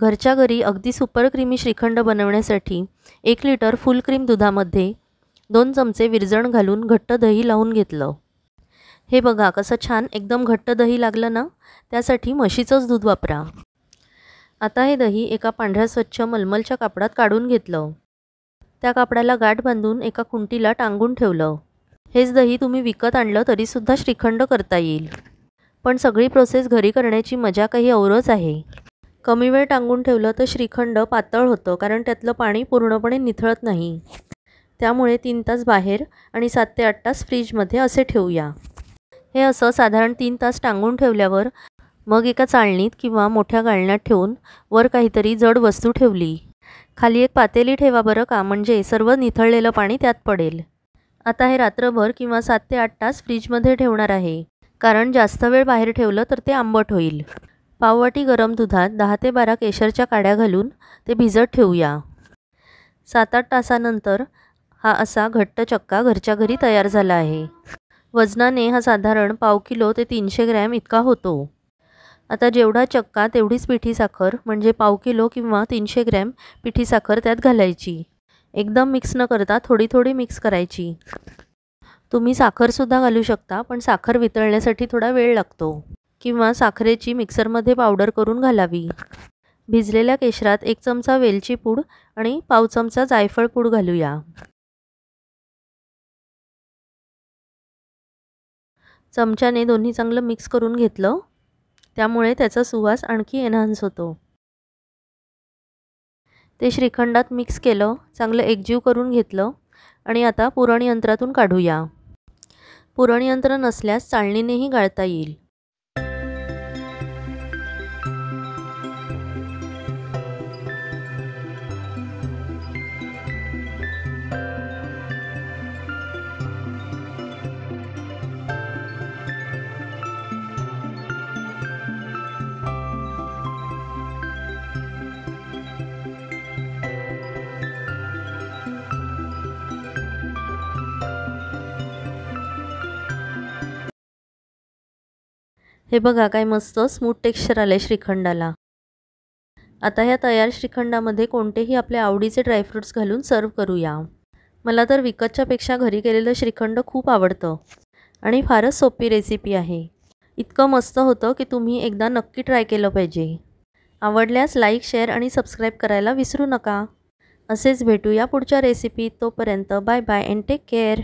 घरच्या घरी अगदी सुपर क्रीमी श्रीखंड बनवण्यासाठी 1 लिटर फुल क्रीम दुधामध्ये 2 चमचे विरजण घालून घट्ट दही लावून घेतलं। हे बघा कसं छान एकदम घट्ट दही लागलं ना, त्यासाठी म्हशीचंच दूध वापरा। आता हे दही एका पांढऱ्या स्वच्छ मलमलच्या कापडात काढून घेतलं। त्या कापडाला गाठ बांधून एका खुंटीला टांगून ठेवलं। हेच दही तुम्ही विकत आणलं तरीसुद्धा श्रीखंड करता येईल, पण सगळी प्रोसेस घरी करण्याची मजा काही औरच आहे। कमी वेळ टांगून ठेवलं तर श्रीखंड पातळ होतं, कारण त्यातलं पाणी पूर्णपणे निथळत नाही। त्यामुळे 3 तास बाहेर आणि 7 ते 8 तास फ्रीजमध्ये असे ठेवूया। हे असं साधारण 3 तास टांगून ठेवल्यावर मग एका चाळणीत किंवा मोठ्या गाळण्यात ठेवून वर काहीतरी जड वस्तू ठेवली। खाली एक पातेली ठेवा बरं का, म्हणजे सर्व निथळलेलं पाणी त्यात पडेल। आता हे रात्रभर किंवा 7 ते 8 तास फ्रीजमध्ये ठेवणार आहे, कारण जास्त वेळ बाहेर ठेवलं तर ते आंबट होईल। पाववाटी गरम दुधात 10 ते 12 केशरच्या काड्या घालून ते भिजत ठेवूया। 7-8 तासानंतर हा असा घट्ट चक्का घरच्या घरी तयार झाला आहे। वजनाने हा साधारण पाव किलो ते 300 ग्रॅम इतका होतो। आता जेवढा चक्का तेवढीच पिठी साखर, म्हणजे पाव किलो किंवा 300 ग्रॅम पिठी साखर त्यात घालायची। एकदम मिक्स न करता थोडी थोडी मिक्स करायची। तुम्ही साखरसुद्धा घालू शकता, पण साखर वितळण्यासाठी थोडा वेळ लागतो, किंवा साखरेची मिक्सरमध्ये पावडर करून घालावी। भिजलेल्या केशरात 1 चमचा वेलची पूड आणि पाव चमचा जायफळ पूड घालूया। चमच्याने दोन्ही चांगलं मिक्स करून घेतलं, त्यामुळे त्याचा सुवास आणखी एनहान्स होतो। ते श्रीखंडात मिक्स केलं, चांगलं एकजीव करून घेतलं आणि आता पुरण यंत्रातून काढूया। पुरण यंत्र नसल्यास चाळणीनेही गाळता येईल। हे बघा काय मस्त स्मूथ टेक्स्चर आले श्रीखंडाला। आता ह्या तयार श्रीखंडामध्ये कोणतेही आपल्या आवडीचे ड्रायफ्रुट्स घालून सर्व करूया। मला तर विकतच्या पेक्षा घरी केलेलं श्रीखंड खूप आवडतं आणि फारच सोपी रेसिपी आहे। इतकं मस्त होतं की तुम्ही एकदा नक्की ट्राय केलं पाहिजे। आवडल्यास लाईक, शेअर आणि सबस्क्राईब करायला विसरू नका। असेच भेटूया पुढच्या रेसिपीत। तोपर्यंत bye bye and take care.